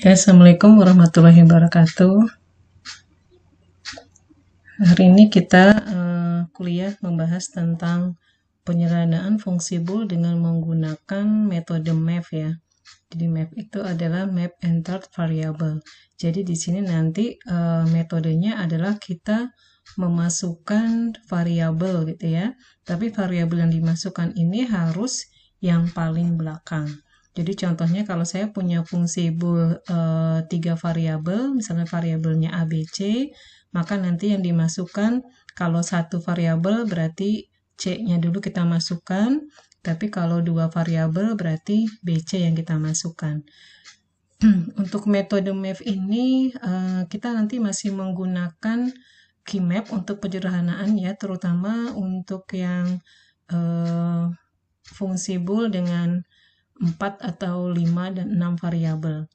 Ya, Assalamualaikum warahmatullahi wabarakatuh. Hari ini kita kuliah membahas tentang penyederhanaan fungsi bool dengan menggunakan metode map ya. Jadi map itu adalah map entered variable. Jadi di sini nanti metodenya adalah kita memasukkan variabel gitu ya. Tapi variabel yang dimasukkan ini harus yang paling belakang. Jadi contohnya kalau saya punya fungsi bool 3 variabel, misalnya variabelnya A, B, C, maka nanti yang dimasukkan kalau satu variabel berarti C-nya dulu kita masukkan, tapi kalau dua variabel berarti BC yang kita masukkan. Untuk metode map ini kita nanti masih menggunakan keymap untuk penyederhanaan ya, terutama untuk yang fungsi bool dengan 4 atau 5 dan 6 variabel.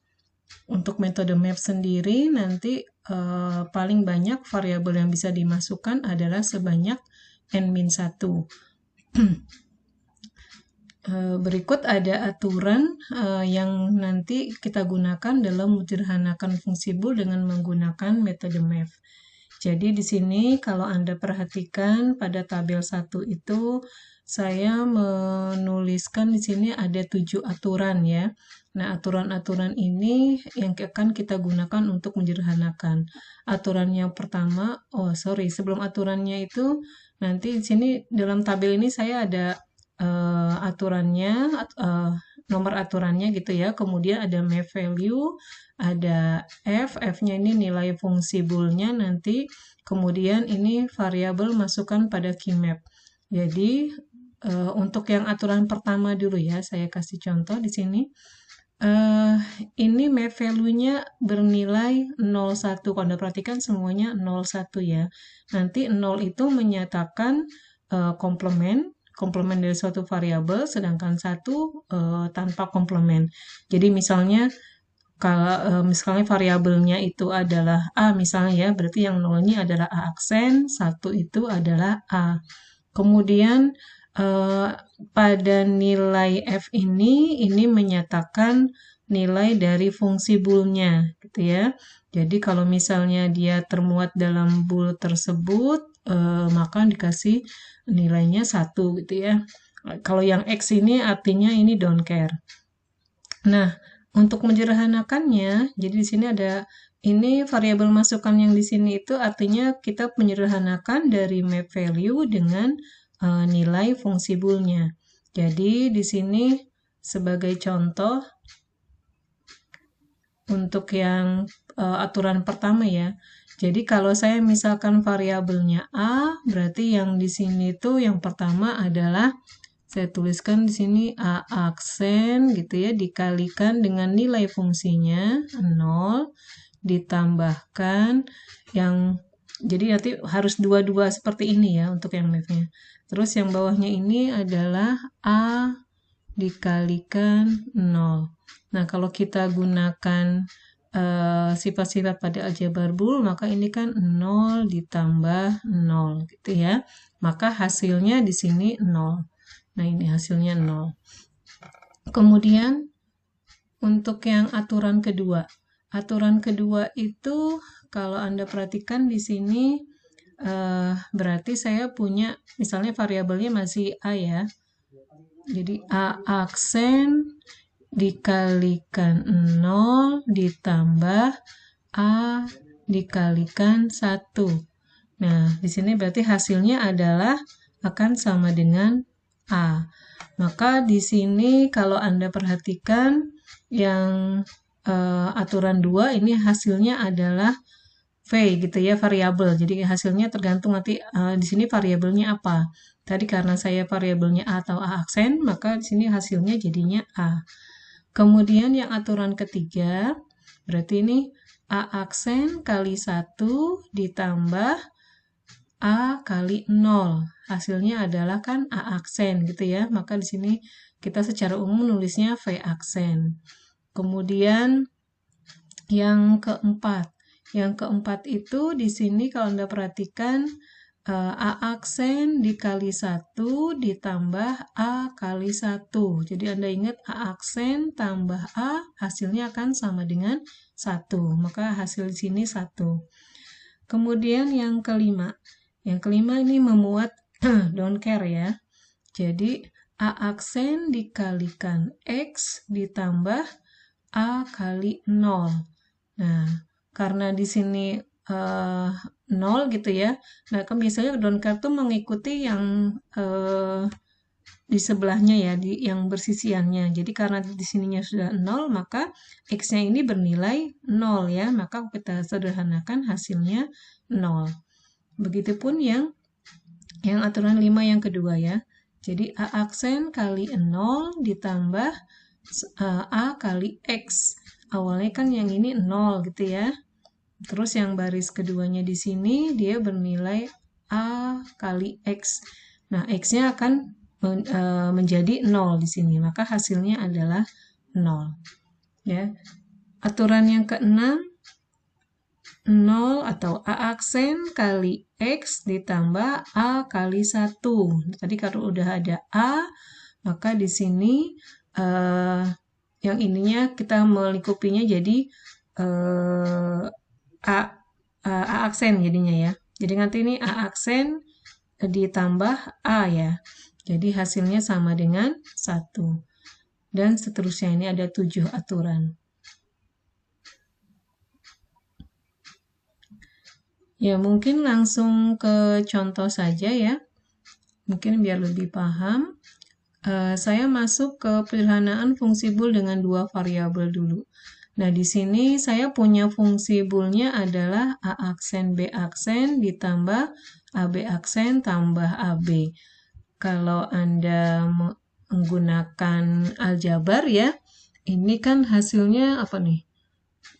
Untuk metode map sendiri nanti paling banyak variabel yang bisa dimasukkan adalah sebanyak n-1. Berikut ada aturan yang nanti kita gunakan dalam menyederhanakan fungsi bool dengan menggunakan metode map. Jadi di sini kalau Anda perhatikan pada tabel 1 itu saya menuliskan di sini ada 7 aturan ya. Nah, aturan-aturan ini yang akan kita gunakan untuk menyederhanakan. Aturan yang pertama, sebelum aturannya itu nanti di sini dalam tabel ini saya ada aturannya, nomor aturannya gitu ya. Kemudian ada map value, ada F-nya ini nilai fungsi boolnya nanti. Kemudian ini variabel masukkan pada keymap. Jadi untuk yang aturan pertama dulu ya, saya kasih contoh di sini. Ini map value-nya bernilai 01. Kalau Anda perhatikan semuanya 01 ya. Nanti 0 itu menyatakan komplement dari suatu variabel, sedangkan 1 tanpa komplement. Jadi misalnya kalau misalnya variabelnya itu adalah A misalnya ya, berarti yang 0 ini adalah A aksen, 1 itu adalah A. Kemudian pada nilai F ini menyatakan nilai dari fungsi boolnya gitu ya. Jadi kalau misalnya dia termuat dalam bool tersebut, maka dikasih nilainya 1 gitu ya. Kalau yang X ini artinya ini don't care. Nah, untuk menyederhanakannya, jadi di sini ada ini variabel masukan yang di sini itu artinya kita menyederhanakan dari map value dengan nilai fungsi boolnya. Jadi di sini sebagai contoh untuk yang aturan pertama ya. Jadi kalau saya misalkan variabelnya A, berarti yang di sini tuh yang pertama adalah saya tuliskan di sini A aksen gitu ya, dikalikan dengan nilai fungsinya 0, ditambahkan yang jadi nanti harus dua-dua seperti ini ya untuk yang mapnya. Terus yang bawahnya ini adalah A dikalikan 0. Nah, kalau kita gunakan sifat-sifat pada aljabar bool, maka ini kan 0 ditambah 0 gitu ya. Maka hasilnya di sini 0. Nah, ini hasilnya 0. Kemudian untuk yang aturan kedua. Aturan kedua itu kalau Anda perhatikan di sini berarti saya punya misalnya variabelnya masih A ya. Jadi A aksen dikalikan 0 ditambah A dikalikan 1. Nah, di sini berarti hasilnya adalah akan sama dengan A. Maka di sini kalau Anda perhatikan yang aturan 2 ini hasilnya adalah V gitu ya, variabel. Jadi hasilnya tergantung nanti di sini variabelnya apa. Tadi karena saya variabelnya A atau A aksen, maka di sini hasilnya jadinya A. Kemudian yang aturan ketiga, berarti ini A aksen kali 1 ditambah A kali 0. Hasilnya adalah kan A aksen gitu ya. Maka di sini kita secara umum nulisnya V aksen. Kemudian yang keempat. Yang keempat itu di sini kalau Anda perhatikan A aksen dikali 1 ditambah A kali 1. Jadi Anda ingat A aksen tambah A hasilnya akan sama dengan 1. Maka hasil di sini 1. Kemudian yang kelima. Yang kelima ini memuat don't care ya. Jadi A aksen dikalikan X ditambah A kali 0. Nah, karena di sini 0 gitu ya. Nah, kan biasanya don't care tuh mengikuti yang di sebelahnya ya, yang bersisiannya. Jadi karena di sininya sudah 0, maka X-nya ini bernilai 0 ya. Maka kita sederhanakan hasilnya 0. Begitupun yang aturan 5 yang kedua ya. Jadi A aksen kali 0 ditambah A kali X. Awalnya kan yang ini 0 gitu ya. Terus yang baris keduanya di sini dia bernilai A kali X. Nah, X-nya akan menjadi 0 di sini. Maka hasilnya adalah 0. Ya. Aturan yang keenam, 0 atau A aksen kali X ditambah A kali 1. Tadi kalau udah ada A, maka di sini yang ininya kita melingkupinya jadi A aksen jadinya ya. Jadi nanti ini A aksen ditambah A ya. Jadi hasilnya sama dengan 1. Dan seterusnya ini ada 7 aturan. Ya mungkin langsung ke contoh saja ya. Mungkin biar lebih paham. Saya masuk ke penyederhanaan fungsi bool dengan 2 variabel dulu. Nah, di sini saya punya fungsi boolnya adalah A aksen B aksen ditambah AB aksen tambah AB. Kalau Anda menggunakan aljabar ya, ini kan hasilnya apa nih?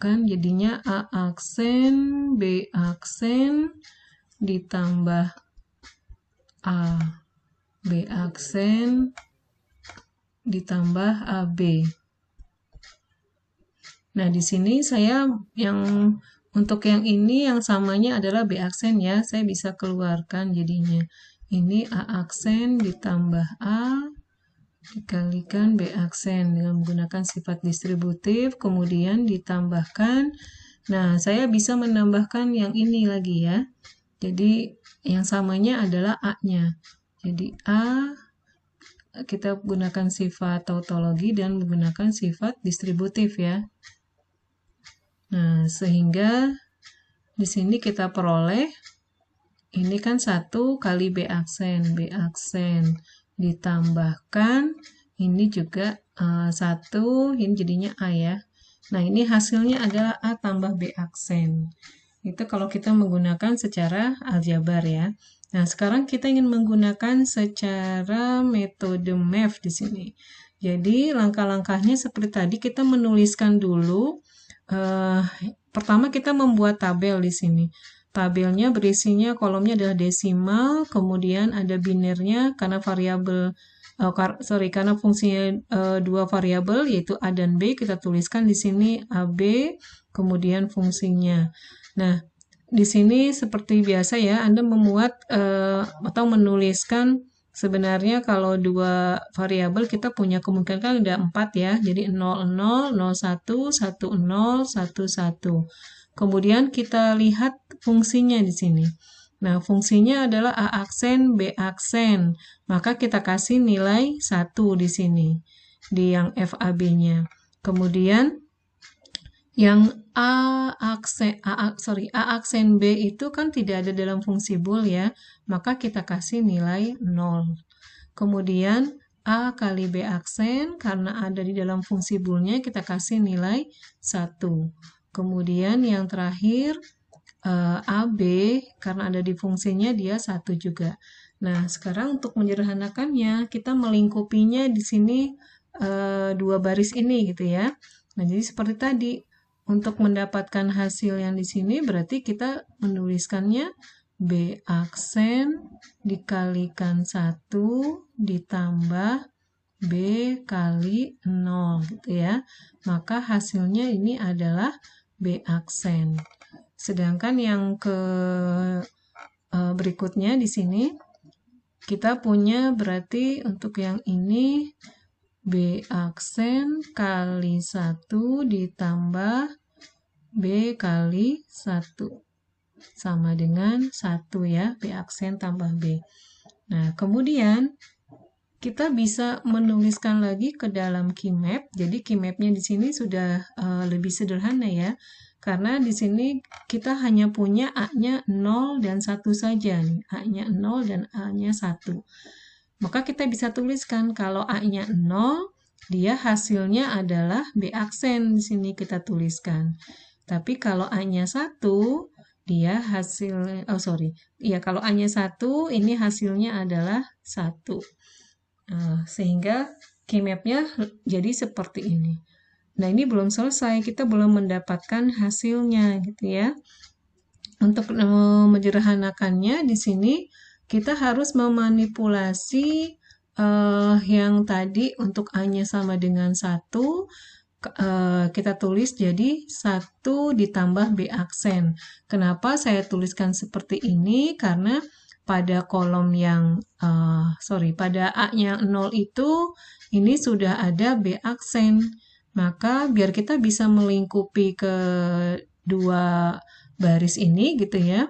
Kan jadinya A aksen B aksen ditambah A B aksen ditambah AB. Nah, di sini saya untuk yang ini yang samanya adalah B aksen ya. Saya bisa keluarkan jadinya. Ini A aksen ditambah A dikalikan B aksen dengan menggunakan sifat distributif, kemudian ditambahkan. Nah, saya bisa menambahkan yang ini lagi ya. Jadi, yang samanya adalah A-nya. Jadi, A kita gunakan sifat tautologi dan menggunakan sifat distributif ya. Nah, sehingga di sini kita peroleh ini kan 1 kali B aksen ditambahkan ini juga 1, ini jadinya A ya. Nah, ini hasilnya adalah A tambah B aksen. Itu kalau kita menggunakan secara aljabar ya. Nah, sekarang kita ingin menggunakan secara metode math di sini. Jadi, langkah-langkahnya seperti tadi, kita menuliskan dulu. Pertama kita membuat tabel di sini. Tabelnya berisinya kolomnya adalah desimal, kemudian ada binernya karena variabel karena fungsinya 2 variabel yaitu A dan B, kita tuliskan di sini AB, kemudian fungsinya. Nah, di sini seperti biasa ya, Anda memuat atau menuliskan sebenarnya kalau 2 variabel kita punya kemungkinan kan ada 4 ya. Jadi 00, 01, 10, 11. Kemudian kita lihat fungsinya di sini. Nah, fungsinya adalah A aksen, B aksen. Maka kita kasih nilai 1 di sini, di yang FAB-nya. Kemudian, yang A aksen B itu kan tidak ada dalam fungsi bool ya, maka kita kasih nilai 0. Kemudian, A kali B aksen, karena ada di dalam fungsi boolnya, kita kasih nilai 1. Kemudian yang terakhir AB karena ada di fungsinya dia 1 juga. Nah, sekarang untuk menyederhanakannya kita melingkupinya di sini 2 baris ini gitu ya. Nah, jadi seperti tadi untuk mendapatkan hasil yang di sini berarti kita menuliskannya B aksen dikalikan 1 ditambah B kali 0 gitu ya. Maka hasilnya ini adalah B aksen. Sedangkan yang berikutnya di sini kita punya berarti untuk yang ini B aksen kali 1 ditambah B kali 1 sama dengan 1 ya, B aksen tambah B. Nah, kemudian kita bisa menuliskan lagi ke dalam keymap. Jadi keymapnya di sini sudah lebih sederhana ya. Karena di sini kita hanya punya A-nya 0 dan 1 saja nih. A-nya 0 dan A-nya 1. Maka kita bisa tuliskan kalau A-nya 0, dia hasilnya adalah B aksen. Di sini kita tuliskan. Tapi kalau A-nya 1, dia hasil, kalau A-nya 1, ini hasilnya adalah 1. Sehingga keymapnya jadi seperti ini. Nah, ini belum selesai, kita belum mendapatkan hasilnya gitu ya. Untuk menyederhanakannya di sini kita harus memanipulasi yang tadi untuk A-nya sama dengan 1, kita tulis jadi 1 ditambah B aksen. Kenapa saya tuliskan seperti ini? Karena pada kolom yang, pada A-nya 0 itu, ini sudah ada B aksen. Maka biar kita bisa melingkupi ke dua baris ini gitu ya,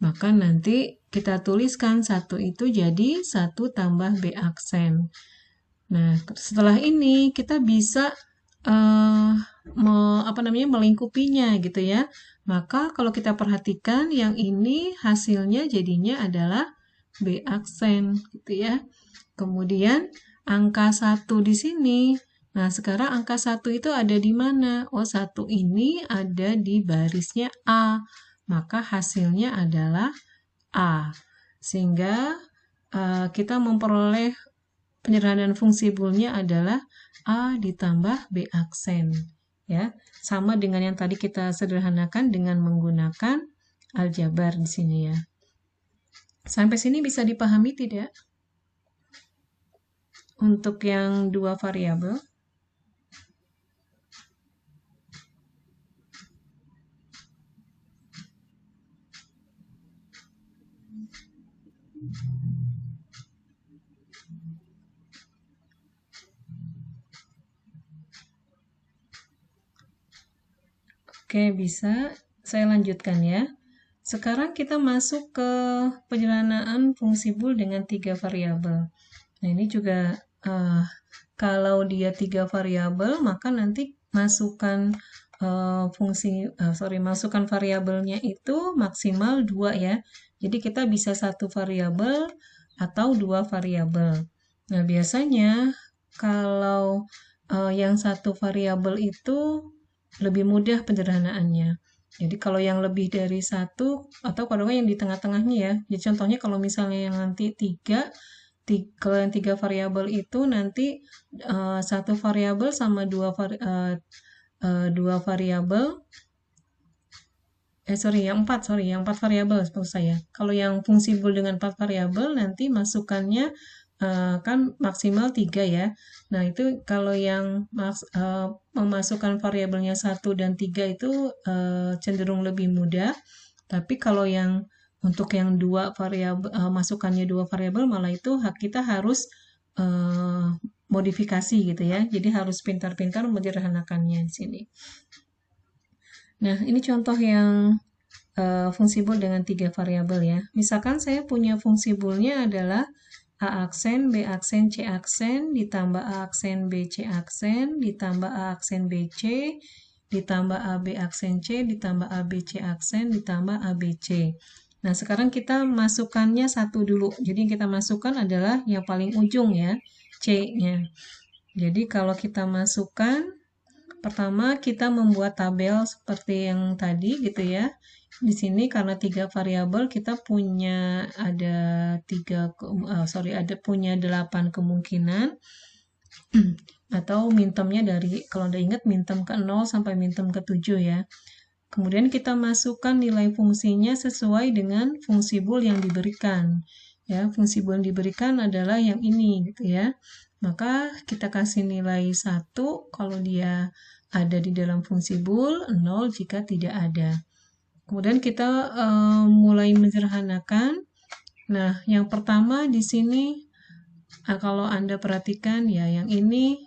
maka nanti kita tuliskan 1 itu jadi 1 tambah B aksen. Nah, setelah ini kita bisa melingkupinya gitu ya. Maka kalau kita perhatikan yang ini hasilnya jadinya adalah B aksen gitu ya. Kemudian angka 1 di sini. Nah, sekarang angka 1 itu ada di mana? Oh, 1 ini ada di barisnya A. Maka hasilnya adalah A. Sehingga kita memperoleh penyederhanaan fungsi boolnya adalah A ditambah B aksen. Ya, sama dengan yang tadi kita sederhanakan dengan menggunakan aljabar di sini ya. Sampai sini bisa dipahami tidak? Untuk yang dua variabel. Oke, bisa. Saya lanjutkan ya. Sekarang kita masuk ke penyederhanaan fungsi bool dengan 3 variabel. Nah, ini juga kalau dia 3 variabel, maka nanti masukkan masukkan variabelnya itu maksimal 2 ya. Jadi kita bisa 1 variabel atau 2 variabel. Nah, biasanya kalau yang 1 variabel itu lebih mudah penyederhanaannya. Jadi kalau yang lebih dari 1 atau kalau yang di tengah-tengahnya ya. Jadi contohnya kalau misalnya yang nanti 3, kalau yang 3 variabel itu nanti 1 variabel sama 2 variabel. Yang 4 variabel maksud saya. Kalau yang fungsi bool dengan 4 variabel nanti masukannya kan maksimal 3 ya. Nah, itu kalau yang memasukkan variabelnya 1 dan 3 itu cenderung lebih mudah. Tapi kalau yang untuk yang 2 variabel, masukannya 2 variabel, malah itu kita harus modifikasi gitu ya. Jadi harus pintar-pintar menyederhanakannya di sini. Nah, ini contoh yang fungsi bool dengan 3 variabel ya. Misalkan saya punya fungsi boolnya adalah A aksen, B aksen, C aksen, ditambah A aksen, B, C aksen, ditambah A aksen, B, C, ditambah A, B aksen, C, ditambah A, B, C aksen, ditambah A, B, C. Nah, sekarang kita masukkannya satu dulu. Jadi kita masukkan adalah yang paling ujung ya, C-nya. Jadi kalau kita masukkan, pertama kita membuat tabel seperti yang tadi gitu ya. Di sini karena 3 variabel kita punya punya 8 kemungkinan atau mintermnya dari, kalau Anda ingat, minterm ke 0 sampai minterm ke 7 ya. Kemudian kita masukkan nilai fungsinya sesuai dengan fungsi bool yang diberikan. Ya, fungsi bool yang diberikan adalah yang ini gitu ya. Maka kita kasih nilai 1 kalau dia ada di dalam fungsi bool, 0 jika tidak ada. Kemudian kita mulai menyederhanakan. Nah, yang pertama di sini kalau Anda perhatikan ya, yang ini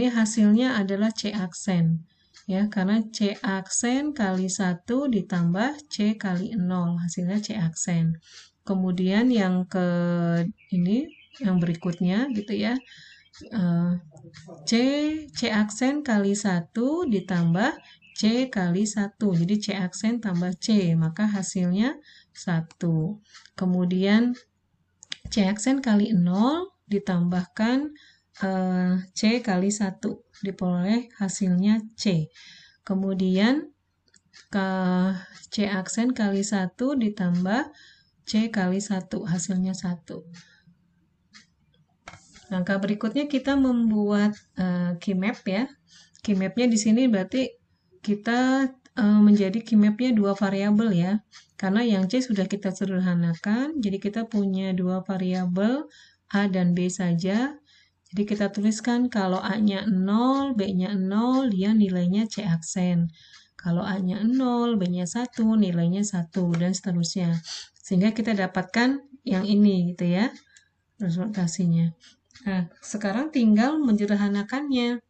hasilnya adalah C aksen. Ya, karena C aksen kali 1 ditambah C kali 0, hasilnya C aksen. Kemudian yang ke ini, yang berikutnya gitu ya, C aksen kali 1 ditambah C kali 1. Jadi C aksen tambah C, maka hasilnya 1. Kemudian C aksen kali 0 ditambahkan C kali 1, diperoleh hasilnya C. Kemudian ke C aksen kali 1 ditambah C kali 1, hasilnya 1. Langkah berikutnya kita membuat key map ya. Key mapnya di sini berarti kita menjadi key mapnya 2 variabel ya. Karena yang C sudah kita sederhanakan, jadi kita punya 2 variabel A dan B saja. Jadi kita tuliskan kalau A-nya 0, B-nya 0, dia nilainya C aksen. Kalau A-nya 0, B-nya 1, nilainya 1, dan seterusnya. Sehingga kita dapatkan yang ini gitu ya, representasinya. Nah, sekarang tinggal menyederhanakannya.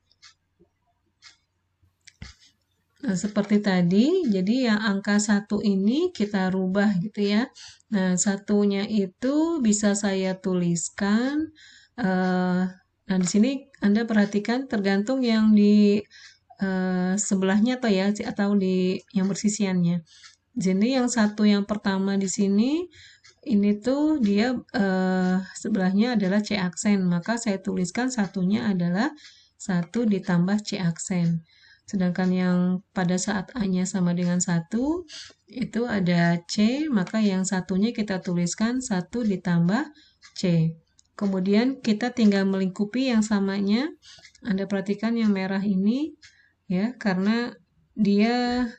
Nah, seperti tadi, jadi yang angka 1 ini kita rubah gitu ya. Nah, satunya itu bisa saya tuliskan. Nah, di sini Anda perhatikan tergantung yang di sebelahnya atau di yang bersisiannya. Jadi yang satu yang pertama di sini ini tuh dia sebelahnya adalah C aksen, maka saya tuliskan satunya adalah 1 ditambah C aksen. Sedangkan yang pada saat A-nya sama dengan 1 itu ada C, maka yang satunya kita tuliskan 1 ditambah C. Kemudian kita tinggal melingkupi yang samanya. Anda perhatikan yang merah ini ya, karena dia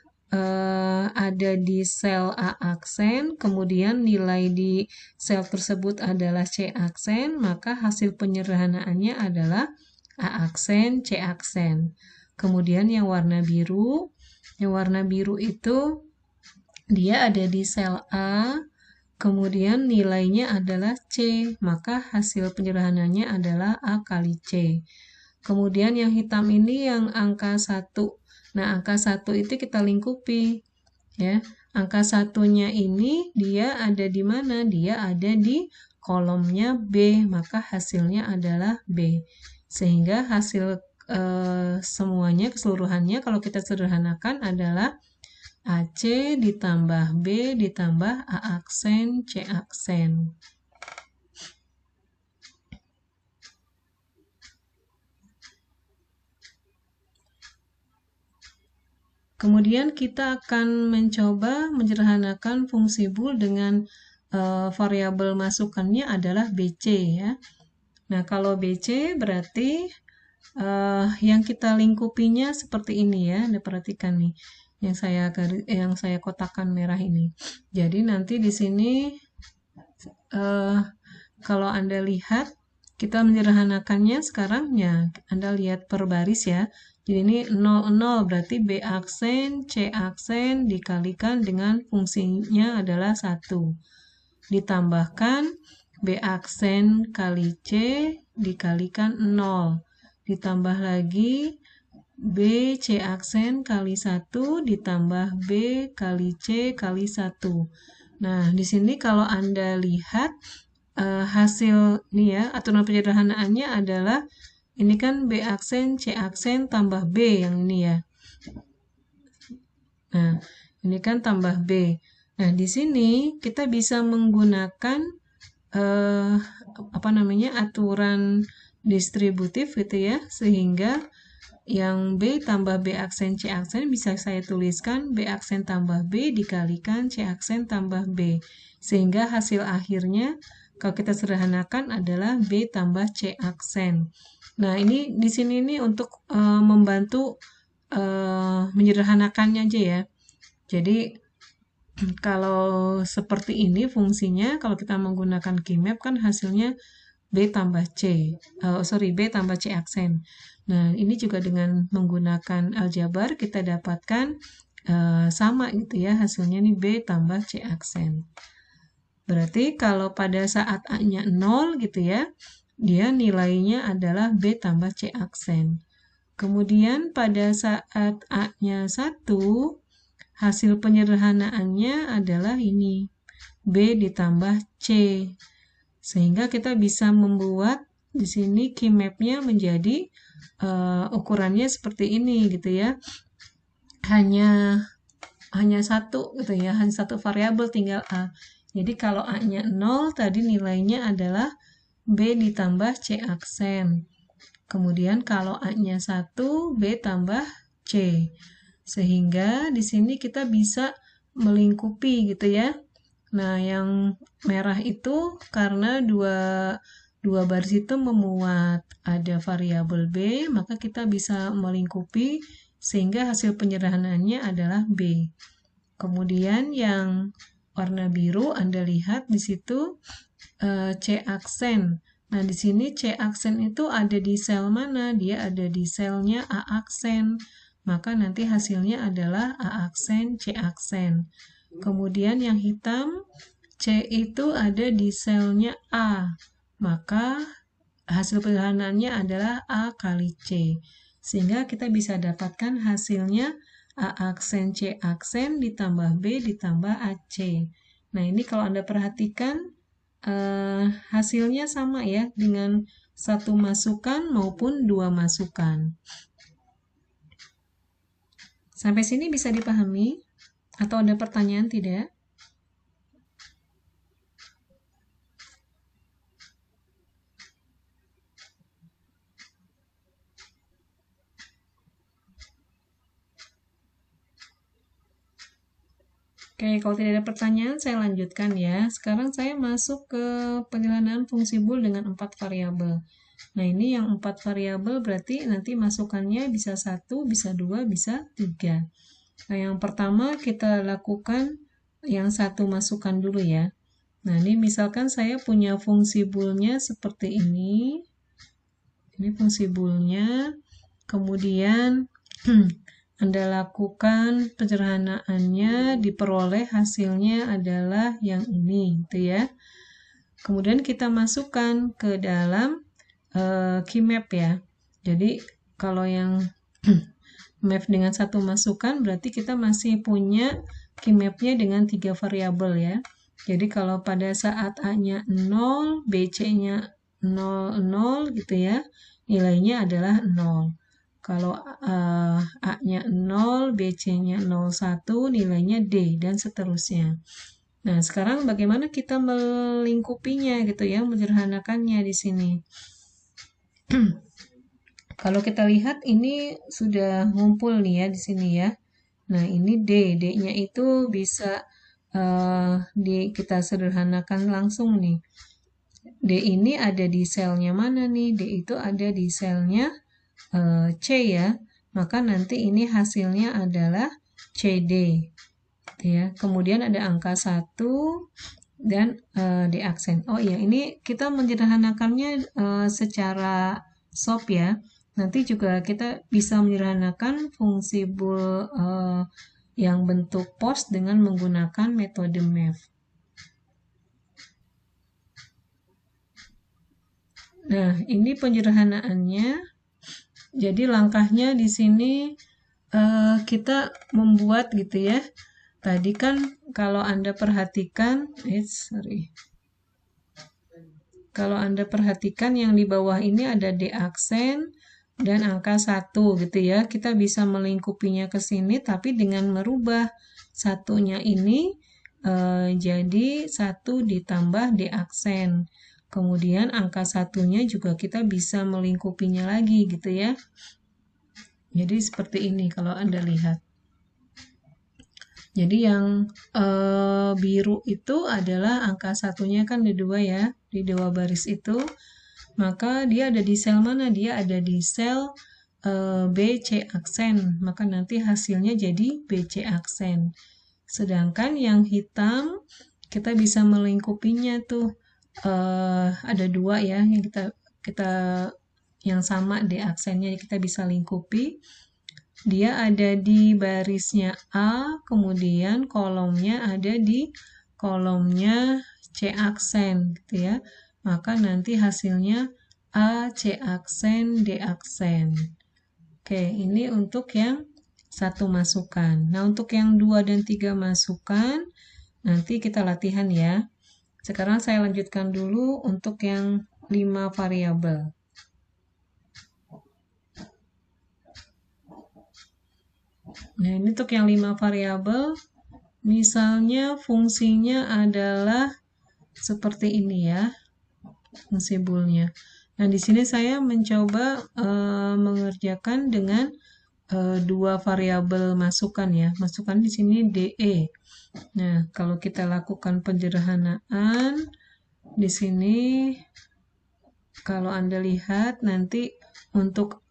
ada di sel A aksen, kemudian nilai di sel tersebut adalah C aksen, maka hasil penyederhanaannya adalah A aksen, C aksen. Kemudian yang warna biru itu dia ada di sel A, kemudian nilainya adalah C, maka hasil penyederhanaannya adalah A kali C. Kemudian yang hitam ini yang angka 1. Nah, angka 1 itu kita lingkupi. Ya, angka 1-nya ini dia ada di mana? Dia ada di kolomnya B, maka hasilnya adalah B. Sehingga hasil semuanya, keseluruhannya kalau kita sederhanakan adalah AC ditambah B ditambah A aksen, C aksen. Kemudian kita akan mencoba menyederhanakan fungsi bool dengan variabel masukannya adalah BC ya. Nah, kalau BC berarti yang kita lingkupinya seperti ini ya. Anda perhatikan nih, yang saya kotakkan merah ini. Jadi nanti di sini kalau Anda lihat kita menyederhanakannya sekarang ya, Anda lihat per baris ya. Jadi ini 0, 0 berarti B aksen, C aksen dikalikan dengan fungsinya adalah 1. Ditambahkan B aksen kali C dikalikan 0. Ditambah lagi B C aksen kali 1 ditambah B kali C kali 1. Nah, di sini kalau Anda lihat hasil ini ya, aturan penyederhanaannya adalah ini kan B aksen, C aksen tambah B yang ini ya. Nah, ini kan tambah B. Nah, di sini kita bisa menggunakan aturan distributif gitu ya, sehingga yang B tambah B aksen C aksen bisa saya tuliskan B aksen tambah B dikalikan C aksen tambah B, sehingga hasil akhirnya kalau kita sederhanakan adalah B tambah C aksen. Nah, ini di sini ini untuk membantu menyederhanakannya aja ya. Jadi kalau seperti ini fungsinya, kalau kita menggunakan key map kan hasilnya B tambah B tambah C aksen. Nah, ini juga dengan menggunakan aljabar kita dapatkan sama gitu ya, hasilnya nih B tambah C aksen. Berarti kalau pada saat A-nya 0 gitu ya, dia nilainya adalah B tambah C aksen. Kemudian pada saat A-nya 1, hasil penyederhanaannya adalah ini, B ditambah C. Sehingga kita bisa membuat di sini key map-nya menjadi ukurannya seperti ini gitu ya. Hanya satu gitu ya, hanya satu variabel tinggal A. Jadi kalau A-nya 0 tadi nilainya adalah B ditambah C aksen. Kemudian kalau A-nya 1, B tambah C. Sehingga di sini kita bisa melingkupi gitu ya. Nah, yang merah itu karena dua baris itu memuat ada variabel B, maka kita bisa melingkupi sehingga hasil penyederhanaannya adalah B. Kemudian yang warna biru Anda lihat di situ C aksen. Nah, di sini C aksen itu ada di sel mana? Dia ada di selnya A aksen. Maka nanti hasilnya adalah A aksen, C aksen. Kemudian yang hitam, C itu ada di selnya A. Maka hasil penyederhanaannya adalah A kali C. Sehingga kita bisa dapatkan hasilnya A aksen C aksen ditambah B ditambah AC. Nah, ini kalau Anda perhatikan hasilnya sama ya dengan satu masukan maupun dua masukan. Sampai sini bisa dipahami? Atau ada pertanyaan tidak? Oke, kalau tidak ada pertanyaan, saya lanjutkan ya. Sekarang saya masuk ke penyederhanaan fungsi bool dengan 4 variabel. Nah, ini yang 4 variabel berarti nanti masukannya bisa 1, bisa 2, bisa 3. Nah, yang pertama kita lakukan yang satu masukan dulu ya. Nah, ini misalkan saya punya fungsi boolnya seperti ini. Ini fungsi boolnya. Kemudian Anda lakukan penyederhanaannya, diperoleh hasilnya adalah yang ini, gitu ya. Kemudian kita masukkan ke dalam key map ya. Jadi kalau yang map dengan satu masukan, berarti kita masih punya key map-nya dengan 3 variabel ya. Jadi kalau pada saat A-nya 0, BC-nya 0, 0 gitu ya, nilainya adalah 0. Kalau A-nya 0, BC-nya 01, nilainya D, dan seterusnya. Nah, sekarang bagaimana kita melingkupinya gitu ya, menyederhanakannya di sini. Kalau kita lihat ini sudah ngumpul nih ya di sini ya. Nah, ini D. D-nya itu bisa kita sederhanakan langsung nih. D ini ada di selnya mana nih? D itu ada di selnya C ya, maka nanti ini hasilnya adalah CD ya. Kemudian ada angka 1 dan D aksen. Oh iya, ini kita menyederhanakannya secara SOP ya. Nanti juga kita bisa menyederhanakan fungsi bool yang bentuk post dengan menggunakan metode math. Nah, ini penyederhanaannya. Jadi langkahnya di sini kita membuat gitu ya. Tadi kan kalau Anda perhatikan, kalau Anda perhatikan yang di bawah ini ada D aksen dan angka 1 gitu ya. Kita bisa melingkupinya ke sini tapi dengan merubah satunya ini jadi 1 ditambah D aksen. Kemudian angka satunya juga kita bisa melingkupinya lagi gitu ya. Jadi seperti ini kalau Anda lihat. Jadi yang biru itu adalah angka satunya kan di 2 ya, di 2 baris itu. Maka dia ada di sel mana? Dia ada di sel BC aksen. Maka nanti hasilnya jadi BC aksen. Sedangkan yang hitam kita bisa melingkupinya tuh. Ada 2 ya yang kita yang sama D aksennya kita bisa lingkupi. dia ada di barisnya A, kemudian kolomnya ada di kolomnya C aksen gitu ya. Maka nanti hasilnya A, C aksen, D aksen. Oke, ini untuk yang satu masukan. Nah, untuk yang 2 dan 3 masukan, nanti kita latihan ya. Sekarang saya lanjutkan dulu untuk yang 5 variabel. Nah, ini untuk yang 5 variabel, misalnya fungsinya adalah seperti ini ya, fungsi boolnya. Nah, di sini saya mencoba mengerjakan dengan 2 variabel masukan ya. Masukan di sini DE. Nah, kalau kita lakukan penyederhanaan, di sini kalau Anda lihat nanti untuk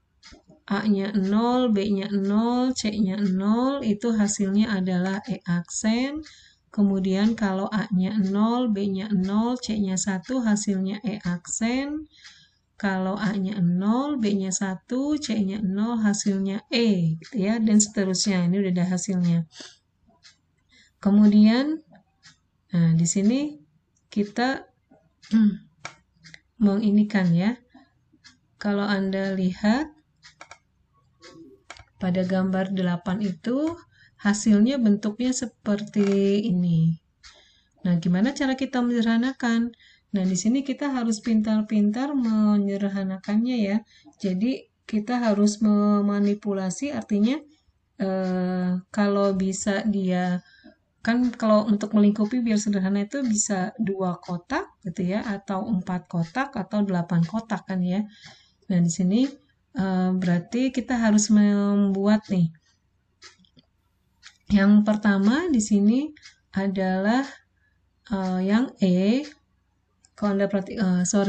A-nya 0, B-nya 0, C-nya 0, itu hasilnya adalah E aksen. Kemudian kalau A-nya 0, B-nya 0, C-nya 1, hasilnya E aksen. Kalau A-nya 0, B-nya 1, C-nya 0, hasilnya E, gitu ya, dan seterusnya. Ini udah ada hasilnya. Kemudian, nah di sini kita menginikan ya. Kalau Anda lihat, pada gambar 8 itu hasilnya bentuknya seperti ini. Nah, gimana cara kita menyederhanakan? Nah, di sini kita harus pintar-pintar menyederhanakannya ya. Jadi, kita harus memanipulasi, artinya kalau bisa dia, kan kalau untuk melingkupi biar sederhana itu bisa 2 kotak gitu ya, atau 4 kotak, atau 8 kotak kan ya. Nah, di sini berarti kita harus membuat nih. Yang pertama di sini adalah yang E. Kalau Anda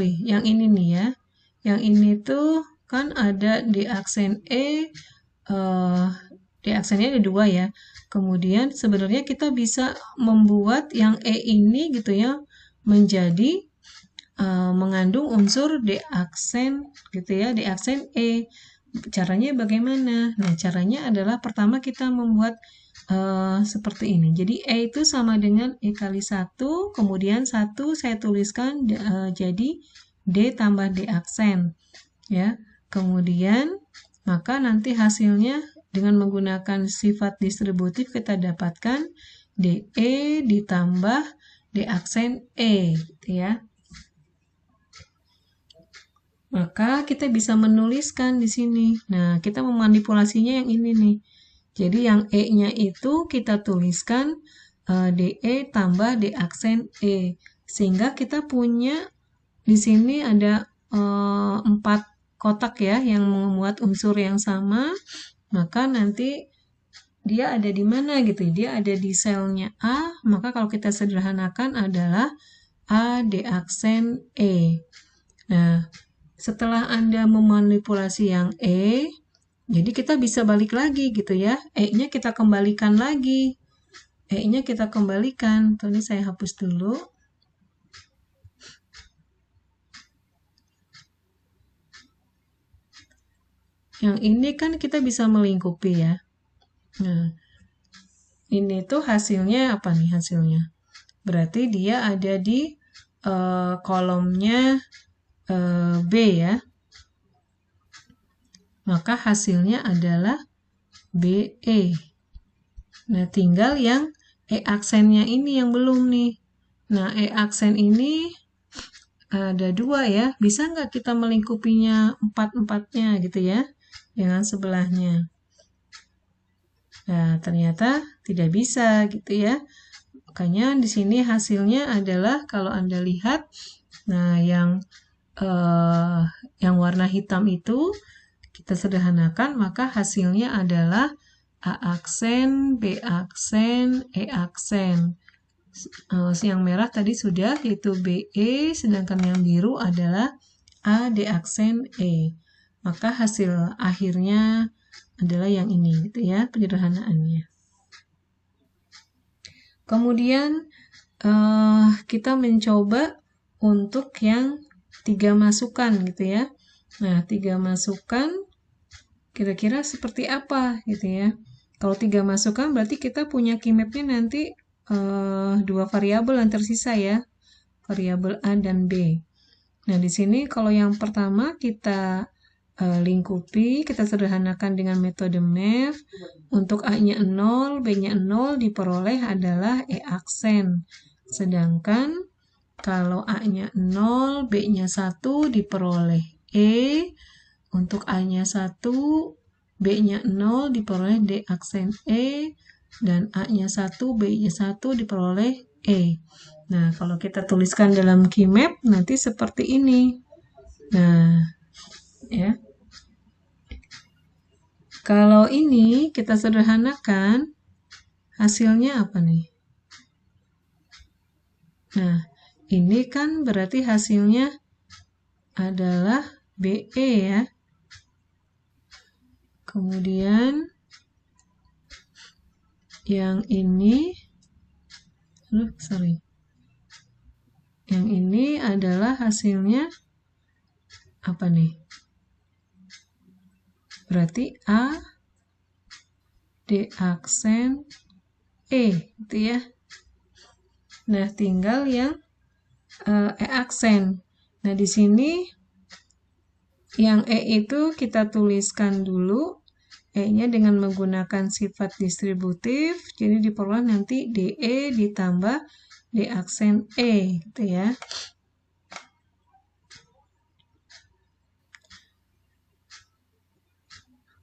yang ini nih ya. Yang ini tuh kan ada di aksen E, di aksennya ada 2 ya. Kemudian sebenarnya kita bisa membuat yang E ini gitu ya menjadi mengandung unsur D aksen gitu ya, D aksen E. Caranya bagaimana? Nah, caranya adalah pertama kita membuat seperti ini. Jadi E itu sama dengan E kali 1, kemudian 1 saya tuliskan jadi D tambah D aksen. Ya. Kemudian maka nanti hasilnya dengan menggunakan sifat distributif kita dapatkan DE ditambah D aksen E gitu ya. Maka kita bisa menuliskan di sini. Nah, kita memanipulasinya yang ini nih. Jadi yang E-nya itu kita tuliskan DE tambah D aksen E. Sehingga kita punya di sini ada 4 kotak ya yang memuat unsur yang sama. Maka nanti dia ada di mana gitu. Dia ada di selnya A. Maka kalau kita sederhanakan adalah A D aksen E. Nah, setelah Anda memanipulasi yang E, jadi kita bisa balik lagi gitu ya. E-nya kita kembalikan lagi. E-nya kita kembalikan. Tuh, ini saya hapus dulu. Yang ini kan kita bisa melingkupi ya. Nah, ini tuh hasilnya apa nih hasilnya? Berarti dia ada di kolomnya B ya. Maka hasilnya adalah BE. Nah, tinggal yang E aksennya ini yang belum nih. Nah, E aksen ini ada 2 ya. Bisa nggak kita melingkupinya 4-4-nya gitu ya, dengan sebelahnya. Nah, ternyata tidak bisa gitu ya. Makanya di sini hasilnya adalah kalau Anda lihat, nah yang warna hitam itu kita sederhanakan, maka hasilnya adalah A aksen, B aksen, E aksen. Yang merah tadi sudah, yaitu BE, sedangkan yang biru adalah A, D aksen, E. Maka hasil akhirnya adalah yang ini, gitu ya, penyederhanaannya. Kemudian kita mencoba untuk yang 3 masukan gitu ya. Nah, 3 masukan kira-kira seperti apa gitu ya. Kalau 3 masukan berarti kita punya key map-nya nanti 2 variabel yang tersisa ya, variabel A dan B. Nah, di sini kalau yang pertama kita lingkupi, kita sederhanakan dengan metode map. Untuk A-nya 0, B-nya 0 diperoleh adalah E aksen. Sedangkan kalau A-nya 0, B-nya 1 diperoleh E. Untuk A-nya 1, B-nya 0 diperoleh D aksen E. Dan A-nya 1, B-nya 1 diperoleh E. Nah, kalau kita tuliskan dalam key map, nanti seperti ini. Nah, ya. Kalau ini kita sederhanakan, hasilnya apa nih? Nah, ini kan berarti hasilnya adalah BE ya. Kemudian yang ini, yang ini adalah hasilnya apa nih? Berarti A, D aksen, E, gitu ya. Nah, tinggal yang E aksen. Nah, di sini yang E itu kita tuliskan dulu. E-nya dengan menggunakan sifat distributif. Jadi diperoleh nanti DE ditambah D aksen E, gitu ya.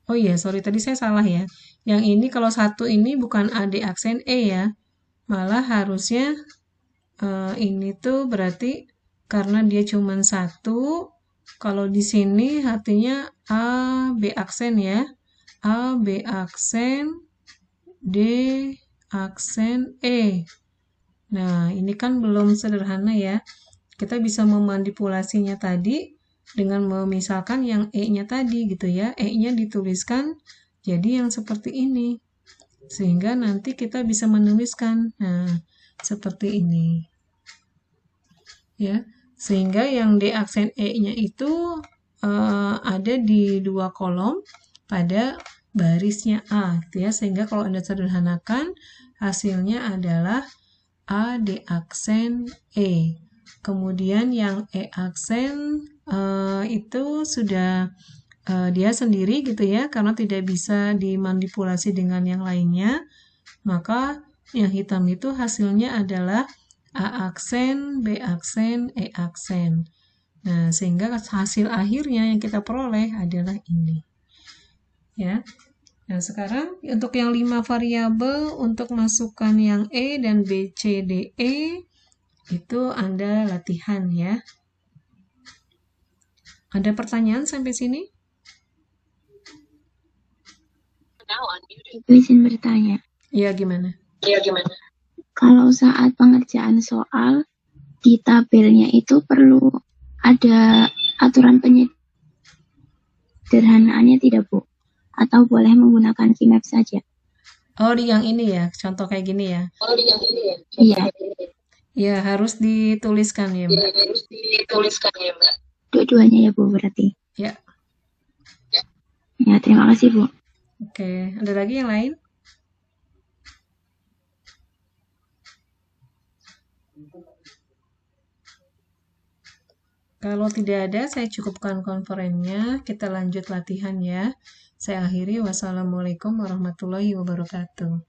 Oh iya, sorry tadi saya salah ya. Yang ini kalau satu ini bukan AD aksen E ya. Malah harusnya ini tuh berarti karena dia cuma satu. Kalau di sini artinya A, B aksen ya. A, B aksen, D aksen E. Nah, ini kan belum sederhana ya. Kita bisa memanipulasinya tadi dengan memisahkan yang E-nya tadi gitu ya. E-nya dituliskan jadi yang seperti ini. Sehingga nanti kita bisa menuliskan. Nah, seperti ini. Ya, sehingga yang D aksen E-nya itu ada di 2 kolom pada barisnya A gitu ya. Sehingga kalau Anda sederhanakan hasilnya adalah A D aksen E. Kemudian yang E aksen itu sudah dia sendiri gitu ya, karena tidak bisa dimanipulasi dengan yang lainnya. Maka yang hitam itu hasilnya adalah A aksen, B aksen, E aksen. Nah, sehingga hasil akhirnya yang kita peroleh adalah ini. Ya. Nah, sekarang untuk yang 5 variabel untuk masukkan yang E dan B, C, D, E itu Anda latihan ya. Ada pertanyaan sampai sini? Ibu izin bertanya. Iya, gimana? Kalau saat pengerjaan soal, di tabelnya itu perlu ada aturan penyederhanaannya tidak, Bu? Atau boleh menggunakan key map saja? Oh, di yang ini ya, contoh kayak gini ya? Iya. Ya, harus dituliskan ya, Mbak. Dua-duanya ya, Bu, berarti? Ya. Ya, terima kasih, Bu. Oke, ada lagi yang lain? Kalau tidak ada, saya cukupkan konferennya. Kita lanjut latihan ya. Saya akhiri. Wassalamualaikum warahmatullahi wabarakatuh.